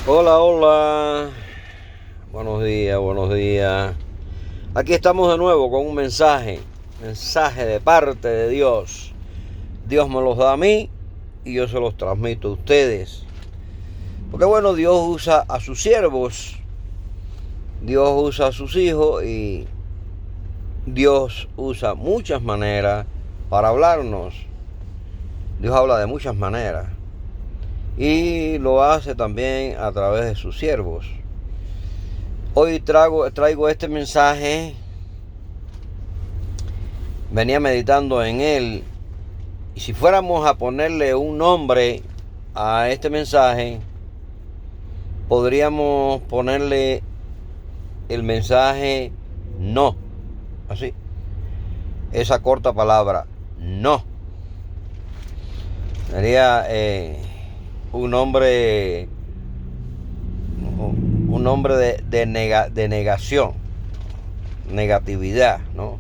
Hola, hola. Buenos días, buenos días. Aquí estamos de nuevo con un mensaje de parte de Dios. Dios me los da a mí y yo se los transmito a ustedes. Porque bueno, Dios usa a sus siervos, Dios usa a sus hijos y Dios usa muchas maneras para hablarnos. Dios habla de muchas maneras y lo hace también a través de sus siervos. Hoy traigo este mensaje. Venía meditando en él, y si fuéramos a ponerle un nombre a este mensaje, podríamos ponerle el mensaje no. Así, esa corta palabra, no. Sería un nombre de negación, negatividad, ¿no?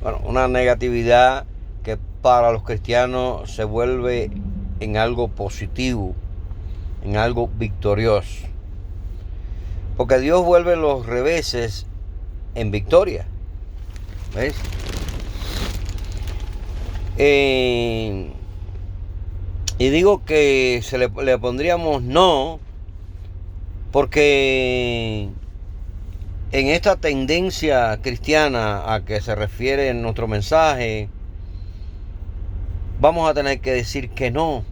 Bueno, una negatividad que para los cristianos se vuelve en algo positivo, en algo victorioso. Porque Dios vuelve los reveses en victoria. ¿Ves? Y digo que le pondríamos no, porque en esta tendencia cristiana a que se refiere nuestro mensaje, vamos a tener que decir que no.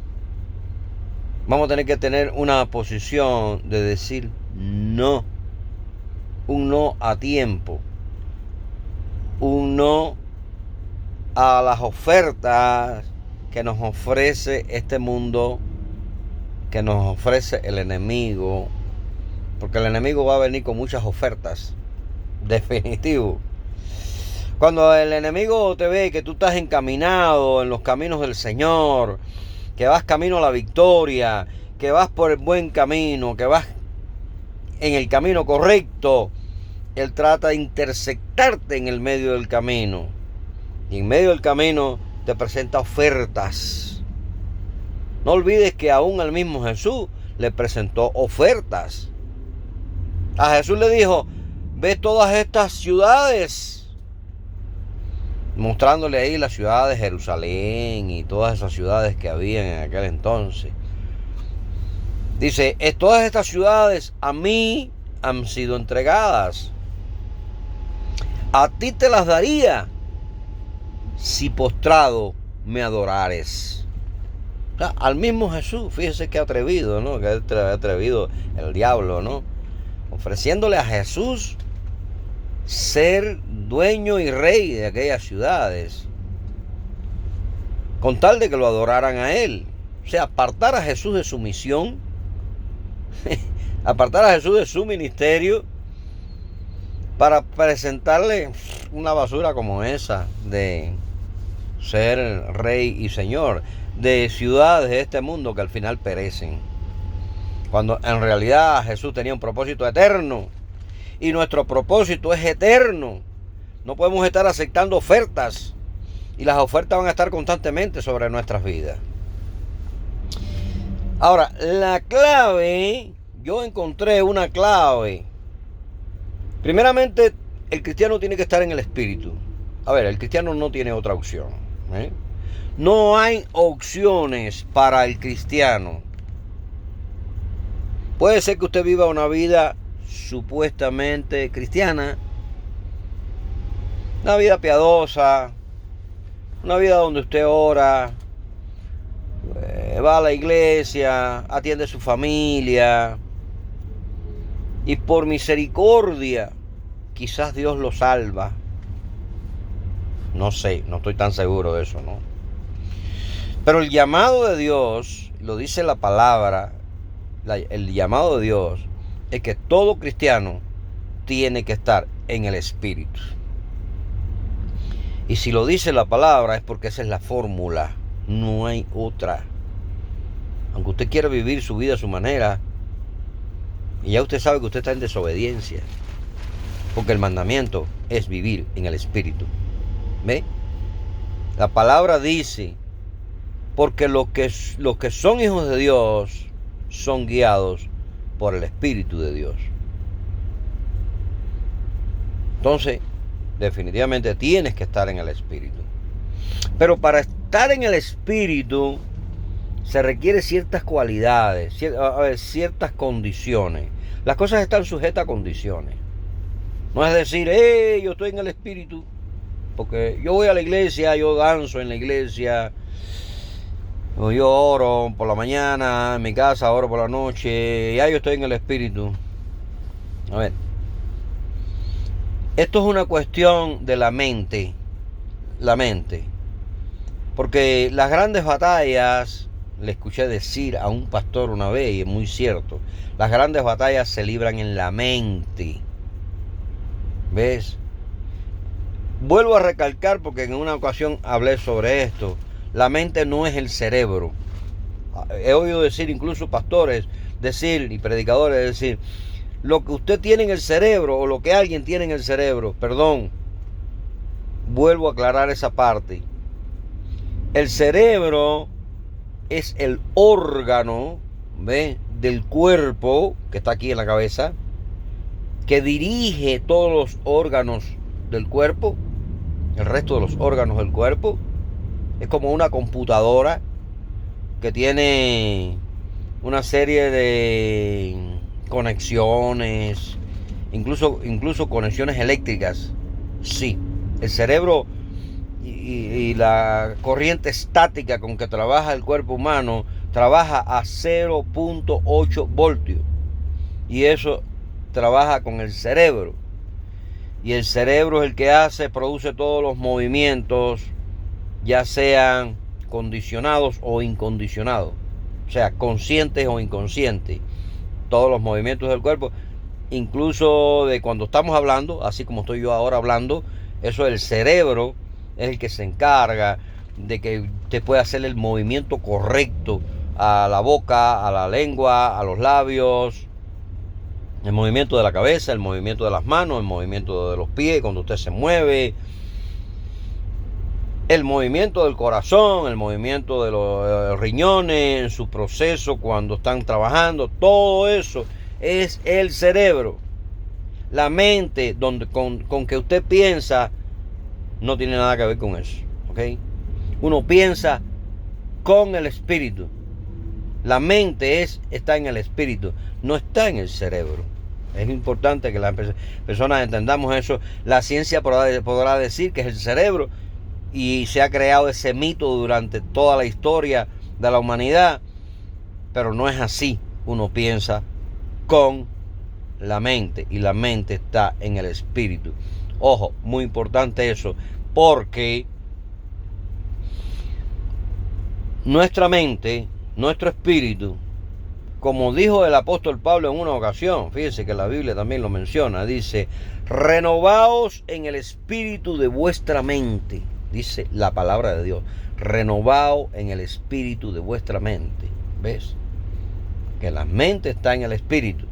Vamos a tener que tener una posición de decir no. Un no a tiempo. Un no a las ofertas que nos ofrece este mundo, que nos ofrece el enemigo. Porque el enemigo va a venir con muchas ofertas. Definitivo. Cuando el enemigo te ve que tú estás encaminado en los caminos del Señor, que vas camino a la victoria, que vas por el buen camino, que vas en el camino correcto, Él trata de interceptarte en el medio del camino. Y en medio del camino te presenta ofertas. No olvides que aún el mismo Jesús le presentó ofertas. A Jesús le dijo: ve todas estas ciudades, mostrándole ahí la ciudad de Jerusalén y todas esas ciudades que había en aquel entonces. Dice: todas estas ciudades a mí han sido entregadas. A ti te las daría si postrado me adorares. O sea, al mismo Jesús, fíjese qué atrevido, ¿no? Qué atrevido el diablo, ¿no? Ofreciéndole a Jesús ser dueño y rey de aquellas ciudades, con tal de que lo adoraran a Él. O sea, apartar a Jesús de su misión, apartar a Jesús de su ministerio, para presentarle una basura como esa de ser rey y señor de ciudades de este mundo que al final perecen, cuando en realidad Jesús tenía un propósito eterno y nuestro propósito es eterno. No podemos estar aceptando ofertas, y las ofertas van a estar constantemente sobre nuestras vidas. Ahora, la clave, yo encontré una clave. Primeramente, el cristiano tiene que estar en el espíritu. A ver, el cristiano no tiene otra opción, ¿eh? No hay opciones para el cristiano. Puede ser que usted viva una vida supuestamente cristiana, una vida piadosa, una vida donde usted ora, va a la iglesia, atiende a su familia, y por misericordia quizás Dios lo salva. No sé, no estoy tan seguro de eso, ¿no? Pero el llamado de Dios, lo dice la palabra, el llamado de Dios es que todo cristiano tiene que estar en el espíritu. Y si lo dice la palabra es porque esa es la fórmula, no hay otra. Aunque usted quiera vivir su vida a su manera, y ya usted sabe que usted está en desobediencia, porque el mandamiento es vivir en el espíritu. ¿Ve? La palabra dice: porque los que son hijos de Dios son guiados por el Espíritu de Dios. Entonces, definitivamente tienes que estar en el Espíritu. Pero para estar en el Espíritu se requiere ciertas cualidades, ciertas condiciones. Las cosas están sujetas a condiciones. No es decir, yo estoy en el Espíritu, porque yo voy a la iglesia, yo danzo en la iglesia, o yo oro por la mañana, en mi casa oro por la noche, ya yo estoy en el Espíritu. A ver, esto es una cuestión de la mente, porque las grandes batallas, le escuché decir a un pastor una vez, y es muy cierto, las grandes batallas se libran en la mente. ¿Ves? Vuelvo a recalcar, porque en una ocasión hablé sobre esto. La mente no es el cerebro. He oído decir incluso pastores decir y predicadores decir, lo que usted tiene en el cerebro o lo que alguien tiene en el cerebro, perdón, vuelvo a aclarar esa parte. El cerebro es el órgano, ¿ve?, del cuerpo que está aquí en la cabeza, que dirige todos los órganos del cuerpo, el resto de los órganos del cuerpo. Es como una computadora que tiene una serie de conexiones, incluso conexiones eléctricas. Sí, el cerebro y la corriente estática con que trabaja el cuerpo humano trabaja a 0.8 voltios. Y eso trabaja con el cerebro. Y el cerebro es el que produce todos los movimientos, ya sean condicionados o incondicionados, o sea, conscientes o inconscientes. Todos los movimientos del cuerpo, incluso de cuando estamos hablando, así como estoy yo ahora hablando, eso el cerebro es el que se encarga de que te pueda hacer el movimiento correcto a la boca, a la lengua, a los labios, el movimiento de la cabeza, el movimiento de las manos, el movimiento de los pies cuando usted se mueve, el movimiento del corazón, el movimiento de los riñones en su proceso cuando están trabajando. Todo eso es el cerebro. La mente con que usted piensa no tiene nada que ver con eso, ¿ok? Uno piensa con el espíritu. La mente está en el espíritu, no está en el cerebro. Es importante que las personas entendamos eso. La ciencia podrá decir que es el cerebro, y se ha creado ese mito durante toda la historia de la humanidad, pero no es así. Uno piensa con la mente y la mente está en el espíritu. Ojo, muy importante eso, porque nuestra mente, nuestro espíritu, como dijo el apóstol Pablo en una ocasión, fíjese que la Biblia también lo menciona, dice, renovaos en el espíritu de vuestra mente, dice la palabra de Dios, renovaos en el espíritu de vuestra mente. ¿Ves? Que la mente está en el espíritu.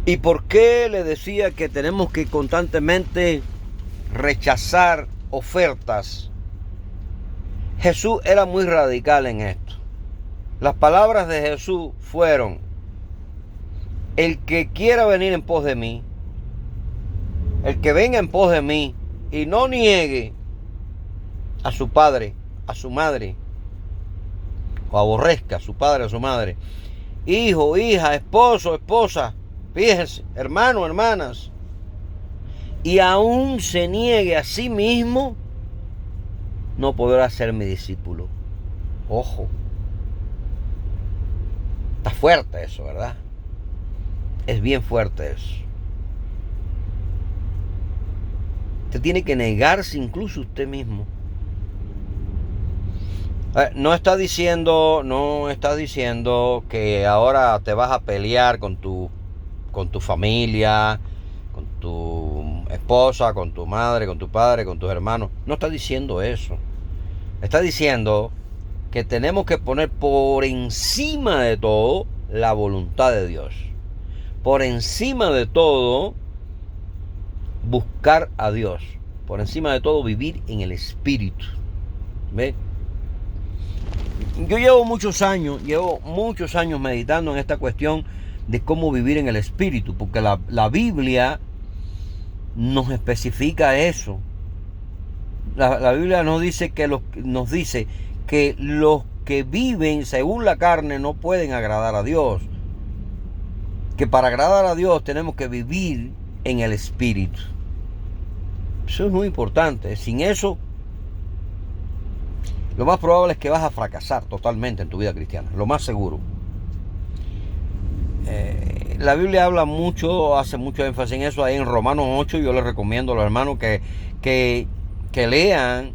¿Y por qué le decía que tenemos que constantemente rechazar ofertas? Jesús era muy radical en esto. Las palabras de Jesús fueron, el que quiera venir en pos de mí, el que venga en pos de mí y no niegue a su padre, a su madre, o aborrezca a su padre, a su madre, hijo, hija, esposo, esposa, fíjense, hermano, hermanas, y aún se niegue a sí mismo, no podrá ser mi discípulo. Ojo. Está fuerte eso, ¿verdad? Es bien fuerte eso. Usted tiene que negarse incluso usted mismo. No está diciendo que ahora te vas a pelear con tu familia, con tu esposa, con tu madre, con tu padre, con tus hermanos. No está diciendo eso. Está diciendo que tenemos que poner por encima de todo la voluntad de Dios. Por encima de todo, buscar a Dios. Por encima de todo, vivir en el Espíritu. ¿Ve? Yo llevo muchos años meditando en esta cuestión de cómo vivir en el Espíritu, porque la Biblia nos especifica eso. La Biblia nos dice que los que viven según la carne no pueden agradar a Dios. Que para agradar a Dios tenemos que vivir en el Espíritu. Eso es muy importante. Sin eso, lo más probable es que vas a fracasar totalmente en tu vida cristiana. Lo más seguro. La Biblia habla mucho, hace mucho énfasis en eso. Ahí en Romanos 8 yo les recomiendo a los hermanos que lean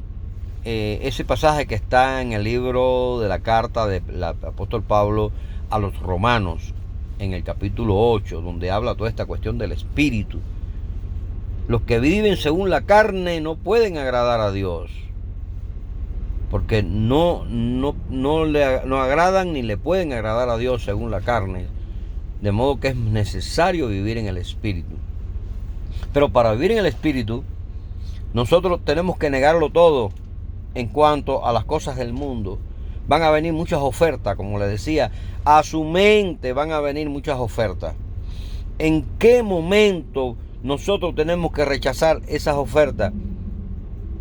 ese pasaje que está en el libro de la carta del apóstol Pablo a los romanos, en el capítulo 8, donde habla toda esta cuestión del Espíritu. Los que viven según la carne no pueden agradar a Dios, porque no agradan ni le pueden agradar a Dios según la carne. De modo que es necesario vivir en el Espíritu. Pero para vivir en el Espíritu, nosotros tenemos que negarlo todo en cuanto a las cosas del mundo. Van a venir muchas ofertas, como les decía, a su mente van a venir muchas ofertas. ¿En qué momento nosotros tenemos que rechazar esas ofertas?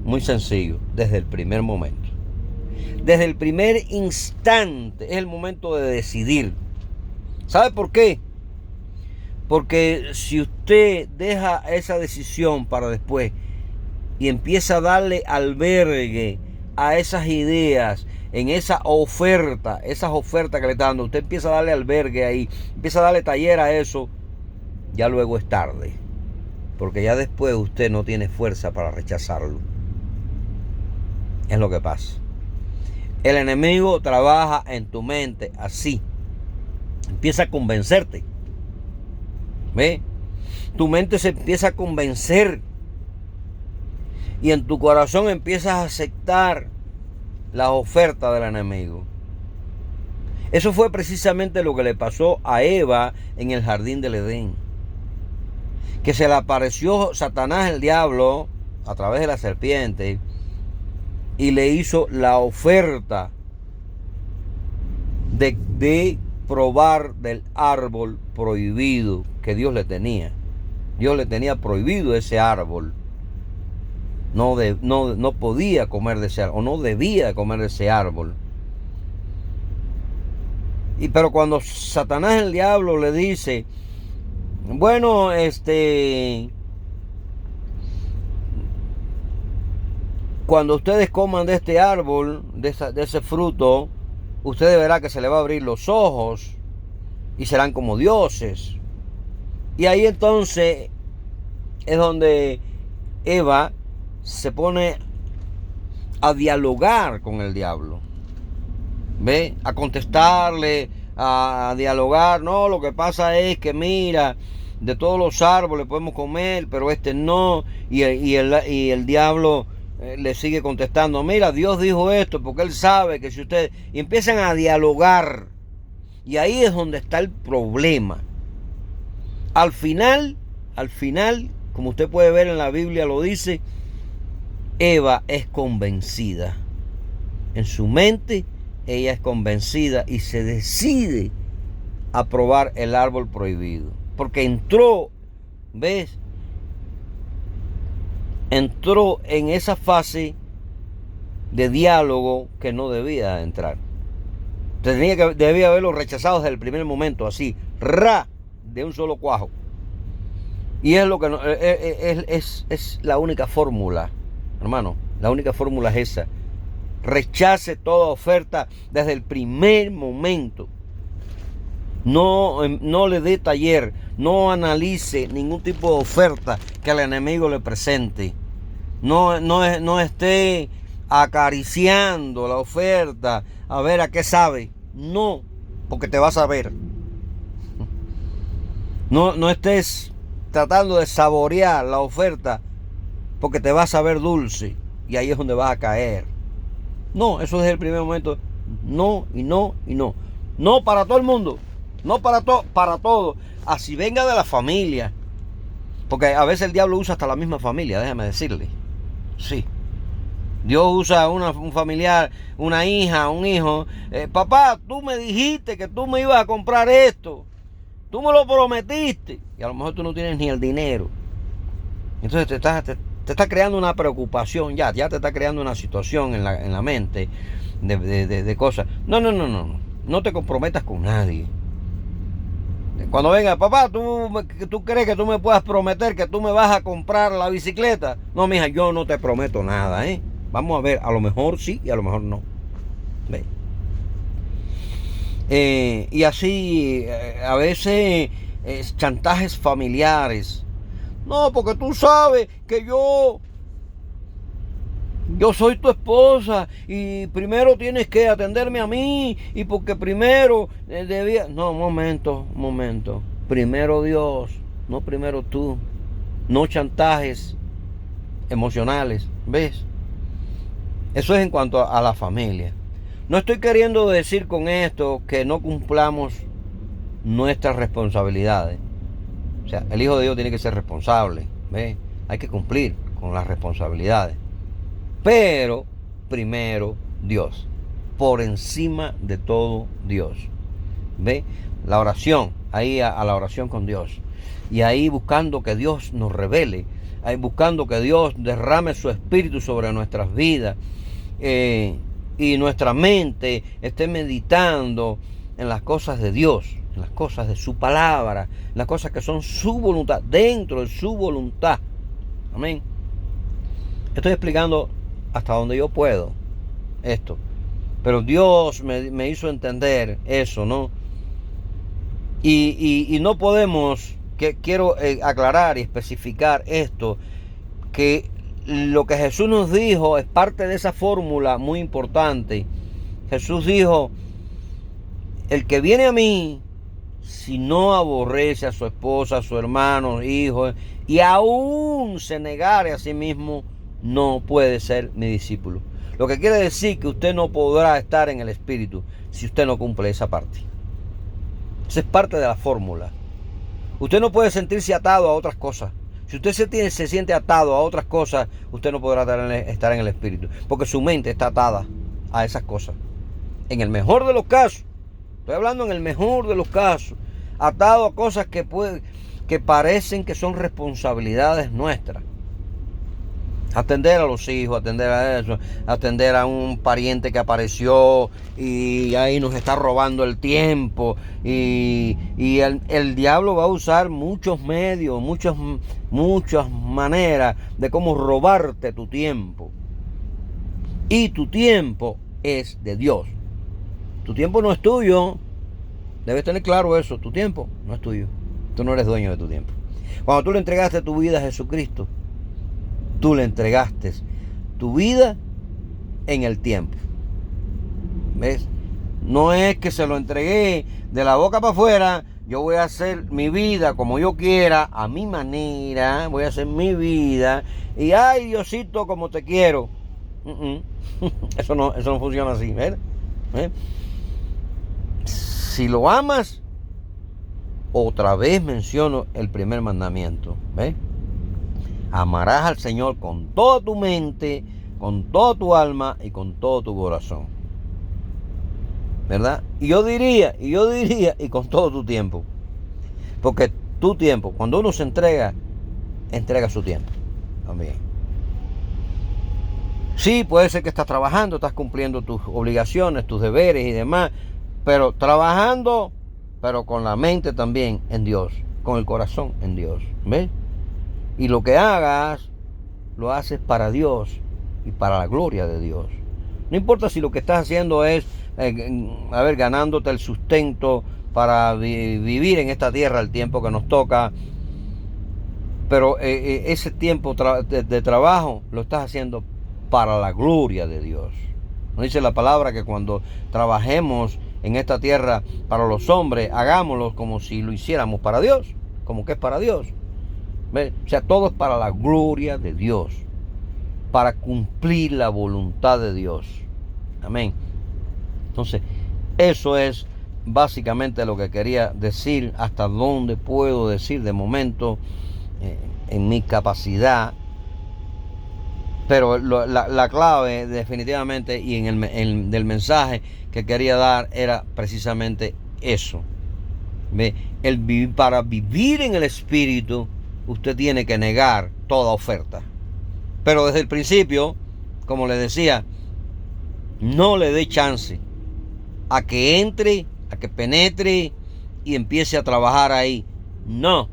Muy sencillo, desde el primer momento. Desde el primer instante es el momento de decidir. ¿Sabe por qué? Porque si usted deja esa decisión para después y empieza a darle albergue a esas ideas, en esas ofertas que le está dando, usted empieza a darle albergue ahí, empieza a darle taller a eso, ya luego es tarde, porque ya después usted no tiene fuerza para rechazarlo. Es lo que pasa. El enemigo trabaja en tu mente así. Empieza a convencerte. ¿Ve? Tu mente se empieza a convencer. Y en tu corazón empiezas a aceptar la oferta del enemigo. Eso fue precisamente lo que le pasó a Eva en el jardín del Edén. Que se le apareció Satanás, el diablo, a través de la serpiente, y le hizo la oferta de probar del árbol prohibido que Dios le tenía. Dios le tenía prohibido ese árbol. No podía comer de ese árbol, o no debía comer de ese árbol. Pero cuando Satanás, el diablo, le dice, bueno, cuando ustedes coman de este árbol, de ese fruto, ustedes verán que se les va a abrir los ojos y serán como dioses. Y ahí entonces es donde Eva se pone a dialogar con el diablo. ¿Ve? A contestarle, a dialogar. No, lo que pasa es que mira, de todos los árboles podemos comer, pero este no. Y el diablo le sigue contestando, mira, Dios dijo esto porque Él sabe que si ustedes... Y empiezan a dialogar. Y ahí es donde está el problema. Al final, como usted puede ver en la Biblia lo dice, Eva es convencida. En su mente, ella es convencida y se decide a probar el árbol prohibido. Porque entró, ¿ves? Entró en esa fase de diálogo que no debía entrar. Debía haberlo rechazado desde el primer momento, así, de un solo cuajo. Y es lo que es la única fórmula, hermano. La única fórmula es esa. Rechace toda oferta desde el primer momento. No le dé taller, no analice ningún tipo de oferta que el enemigo le presente. No esté acariciando la oferta a ver a qué sabe. No, porque te vas a ver. No estés tratando de saborear la oferta porque te vas a ver dulce y ahí es donde vas a caer. No, eso desde el primer momento. No y no y no. No para todo el mundo. No para todo. Así venga de la familia. Porque a veces el diablo usa hasta la misma familia, déjame decirle. Sí. Dios usa un familiar, una hija, un hijo. Papá, tú me dijiste que tú me ibas a comprar esto. Tú me lo prometiste. Y a lo mejor tú no tienes ni el dinero. Entonces te está creando una preocupación. Ya te está creando una situación en la mente de cosas. No. No te comprometas con nadie. Cuando venga, papá, ¿tú crees que tú me puedas prometer que tú me vas a comprar la bicicleta? No, mija, yo no te prometo nada, ¿eh? Vamos a ver, a lo mejor sí y a lo mejor no. ¿Ve? Y así, a veces, chantajes familiares. No, porque tú sabes que yo soy tu esposa y primero tienes que atenderme a mí y porque primero debía... No, momento. Primero Dios, no primero tú. No chantajes emocionales, ¿ves? Eso es en cuanto a la familia. No estoy queriendo decir con esto que no cumplamos nuestras responsabilidades. O sea, el Hijo de Dios tiene que ser responsable, ¿ves? Hay que cumplir con las responsabilidades. Pero primero Dios, por encima de todo Dios. ¿Ve? La oración, ahí a la oración con Dios. Y ahí buscando que Dios nos revele, ahí buscando que Dios derrame su espíritu sobre nuestras vidas. Y nuestra mente esté meditando en las cosas de Dios, en las cosas de su palabra, en las cosas que son su voluntad, dentro de su voluntad. Amén. Estoy explicando hasta donde yo puedo esto. Pero Dios me hizo entender eso, ¿no? Y no podemos, quiero aclarar y especificar esto, que lo que Jesús nos dijo es parte de esa fórmula muy importante. Jesús dijo, el que viene a mí, si no aborrece a su esposa, a su hermano, hijo, y aún se negare a sí mismo, no puede ser mi discípulo. Lo que quiere decir que usted no podrá estar en el Espíritu si usted no cumple esa parte. Esa es parte de la fórmula. Usted no puede sentirse atado a otras cosas. Si usted se siente atado a otras cosas, usted no podrá estar en el Espíritu, porque su mente está atada a esas cosas. En el mejor de los casos, estoy hablando en el mejor de los casos, atado a cosas que parecen que son responsabilidades nuestras. Atender a los hijos, atender a eso, atender a un pariente que apareció y ahí nos está robando el tiempo. Y el diablo va a usar muchos medios, muchas maneras de cómo robarte tu tiempo. Y tu tiempo es de Dios. Tu tiempo no es tuyo. Debes tener claro eso. Tu tiempo no es tuyo. Tú no eres dueño de tu tiempo. Cuando tú le entregaste tu vida a Jesucristo, tú le entregaste tu vida en el tiempo. ¿Ves? No es que se lo entregué de la boca para afuera. Yo voy a hacer mi vida como yo quiera, a mi manera. Voy a hacer mi vida. Y ay, Diosito, como te quiero. Eso no funciona así. ¿Ves? Si lo amas, otra vez menciono el primer mandamiento. ¿Ves? Amarás al Señor con toda tu mente, con toda tu alma y con todo tu corazón. ¿Verdad? Y yo diría, y con todo tu tiempo. Porque tu tiempo, cuando uno se entrega su tiempo también. Sí, puede ser que estás trabajando, estás cumpliendo tus obligaciones, tus deberes y demás, pero trabajando, pero con la mente también en Dios, con el corazón en Dios. ¿Ves? Y lo que hagas, lo haces para Dios y para la gloria de Dios. No importa si lo que estás haciendo es, ganándote el sustento para vivir en esta tierra el tiempo que nos toca. Pero ese tiempo de trabajo lo estás haciendo para la gloria de Dios. No dice la palabra que cuando trabajemos en esta tierra para los hombres, hagámoslo como si lo hiciéramos para Dios, como que es para Dios. O sea, todo es para la gloria de Dios, para cumplir la voluntad de Dios. Amén. Entonces, eso es básicamente lo que quería decir, hasta donde puedo decir de momento, en mi capacidad. Pero la clave definitivamente y del mensaje que quería dar era precisamente eso. ¿Ve? Para vivir en el Espíritu, usted tiene que negar toda oferta. Pero desde el principio, como le decía, no le dé chance a que entre, a que penetre y empiece a trabajar ahí. No,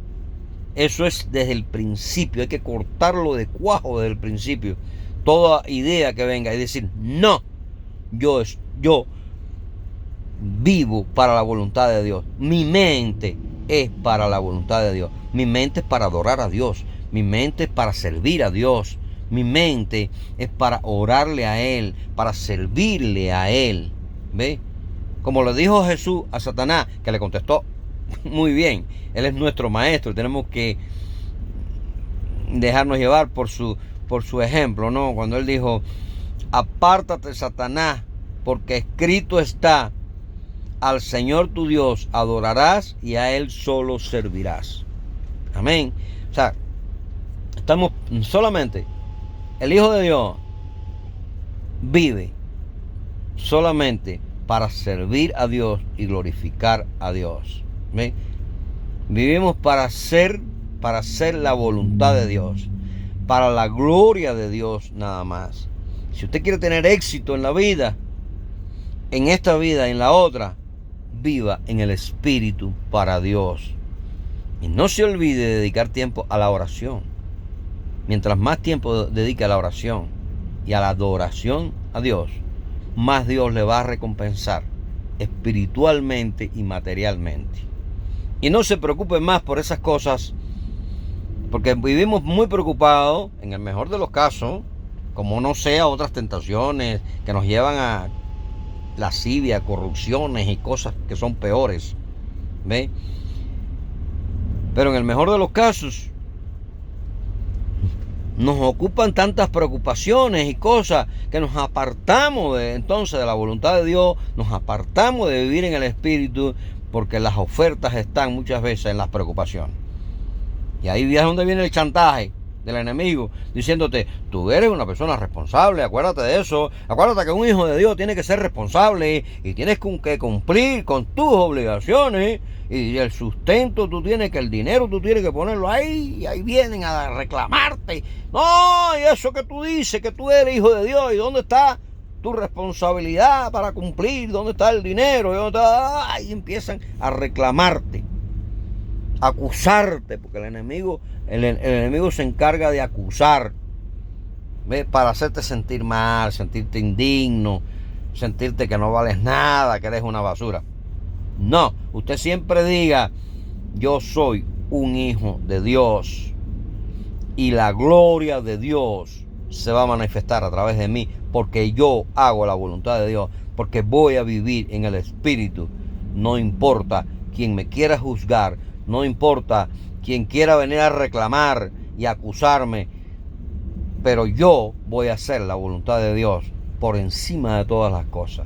eso es desde el principio. Hay que cortarlo de cuajo desde el principio. Toda idea que venga y decir, no, yo vivo para la voluntad de Dios. Mi mente es para la voluntad de Dios. Mi mente es para adorar a Dios. Mi mente es para servir a Dios. Mi mente es para orarle a Él, para servirle a Él. ¿Ve? Como le dijo Jesús a Satanás, que le contestó muy bien. Él es nuestro maestro. Tenemos que dejarnos llevar por su ejemplo, ¿no? Cuando él dijo, apártate, Satanás, porque escrito está, al Señor tu Dios adorarás y a Él solo servirás. Amén. O sea, estamos solamente, el Hijo de Dios vive solamente para servir a Dios y glorificar a Dios. ¿Ven? Vivimos para hacer la voluntad de Dios, para la gloria de Dios nada más. Si usted quiere tener éxito en la vida, en esta vida y en la otra, viva en el Espíritu para Dios. Y no se olvide de dedicar tiempo a la oración. Mientras más tiempo dedique a la oración y a la adoración a Dios, más Dios le va a recompensar espiritualmente y materialmente. Y no se preocupe más por esas cosas, porque vivimos muy preocupados, en el mejor de los casos, como no sea otras tentaciones que nos llevan a lascivia, corrupciones y cosas que son peores. ¿Ve? Pero en el mejor de los casos, nos ocupan tantas preocupaciones y cosas que nos apartamos entonces de la voluntad de Dios, nos apartamos de vivir en el Espíritu, porque las ofertas están muchas veces en las preocupaciones. Y ahí es donde viene el chantaje del enemigo, diciéndote, tú eres una persona responsable, acuérdate de eso, acuérdate que un hijo de Dios tiene que ser responsable y tienes que cumplir con tus obligaciones, y el sustento tú tienes que, el dinero tú tienes que ponerlo ahí, y ahí vienen a reclamarte, no, y eso que tú dices, que tú eres hijo de Dios, ¿y dónde está tu responsabilidad para cumplir? ¿Dónde está el dinero? ¿Y dónde está? Ahí empiezan a reclamarte, a acusarte, porque el enemigo se encarga de acusar, ¿ves? Para hacerte sentir mal, sentirte indigno, sentirte que no vales nada, que eres una basura. No, usted siempre diga, yo soy un hijo de Dios y la gloria de Dios se va a manifestar a través de mí, porque yo hago la voluntad de Dios, porque voy a vivir en el Espíritu. No importa quien me quiera juzgar, no importa quien quiera venir a reclamar y acusarme, pero yo voy a hacer la voluntad de Dios por encima de todas las cosas.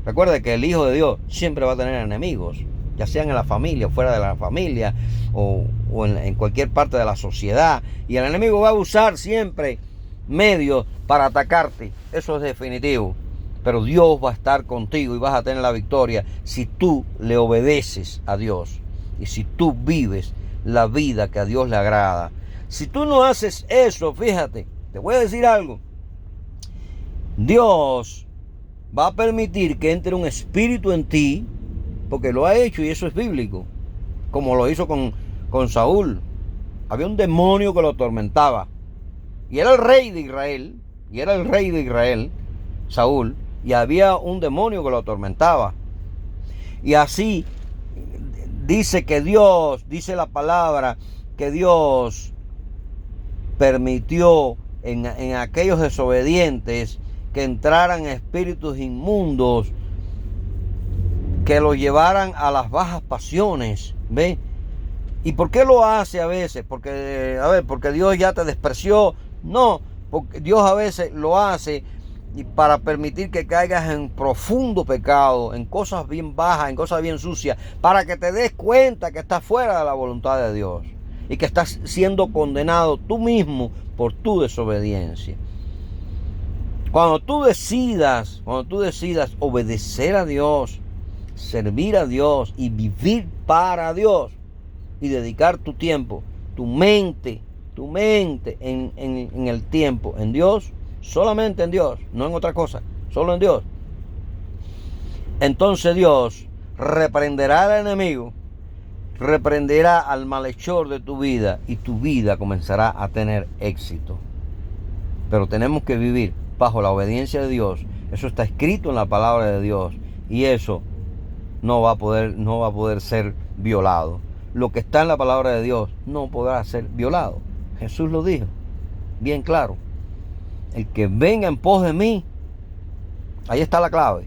Recuerde que el Hijo de Dios siempre va a tener enemigos, ya sean en la familia, fuera de la familia, o en cualquier parte de la sociedad. Y el enemigo va a usar siempre medios para atacarte. Eso es definitivo. Pero Dios va a estar contigo y vas a tener la victoria si tú le obedeces a Dios y si tú vives la vida que a Dios le agrada. Si tú no haces eso, fíjate, te voy a decir algo. Dios va a permitir que entre un espíritu en ti, porque lo ha hecho y eso es bíblico, como lo hizo con Saúl. Había un demonio que lo atormentaba y era el rey de Israel, Saúl, y había un demonio que lo atormentaba. Y así dice la palabra, que Dios permitió en aquellos desobedientes que entraran porque inmundos, que los llevaran a las bajas pasiones. ¿Ve? ¿Y por qué lo hace a veces? Porque Dios ya te despreció. No, porque Dios a veces lo hace y para permitir que caigas en profundo pecado, en cosas bien bajas, en cosas bien sucias, para que te des cuenta que estás fuera de la voluntad de Dios y que estás siendo condenado tú mismo por tu desobediencia. Cuando tú decidas obedecer a Dios, servir a Dios y vivir para Dios y dedicar tu tiempo, tu mente en el tiempo, en Dios, solamente en Dios, no en otra cosa, solo en Dios. Entonces Dios reprenderá al enemigo, reprenderá al malhechor de tu vida y tu vida comenzará a tener éxito. Pero tenemos que vivir bajo la obediencia de Dios. Eso está escrito en la palabra de Dios y eso no va a poder ser violado. Lo que está en la palabra de Dios no podrá ser violado. Jesús lo dijo bien claro. El que venga en pos de mí, ahí está la clave,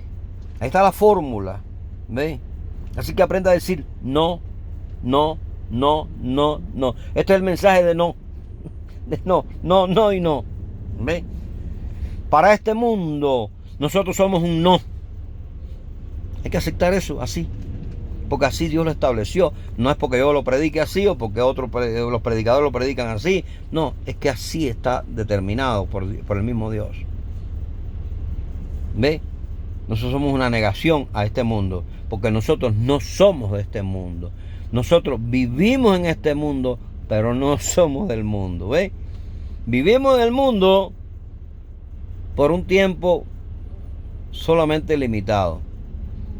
ahí está la fórmula, ¿ve? Así que aprenda a decir no, no, no, no, no. Este es el mensaje de no, no y no, ¿ve? Para este mundo nosotros somos un no. Hay que aceptar eso así, porque así Dios lo estableció. No es porque yo lo predique así o porque los predicadores lo predican así. No, es que así está determinado por el mismo Dios. ¿Ve? Nosotros somos una negación a este mundo, porque nosotros no somos de este mundo. Nosotros vivimos en este mundo, pero no somos del mundo. ¿Ve? Vivimos en el mundo por un tiempo solamente limitado,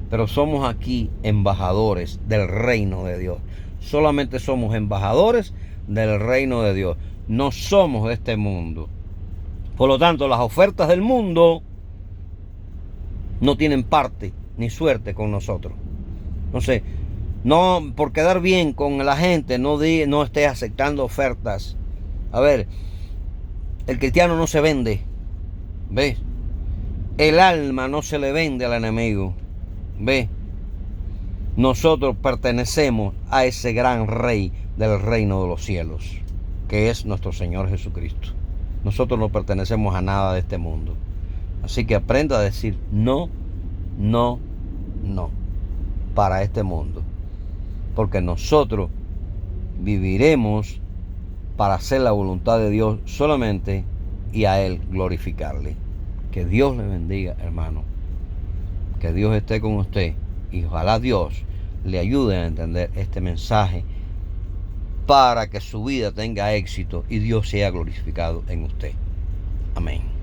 pero somos aquí embajadores del reino de Dios. Solamente somos embajadores del reino de Dios. No somos de este mundo. Por lo tanto, las ofertas del mundo no tienen parte ni suerte con nosotros. Entonces, no por quedar bien con la gente, no estés aceptando ofertas. A ver, el cristiano no se vende. ¿Ves? El alma no se le vende al enemigo. ¿Ve? Nosotros pertenecemos a ese gran rey del reino de los cielos, que es nuestro Señor Jesucristo. Nosotros no pertenecemos a nada de este mundo. Así que aprenda a decir no, no, no para este mundo, porque nosotros viviremos para hacer la voluntad de Dios solamente y a Él glorificarle. Que Dios le bendiga, hermano. Que Dios esté con usted y ojalá Dios le ayude a entender este mensaje para que su vida tenga éxito y Dios sea glorificado en usted. Amén.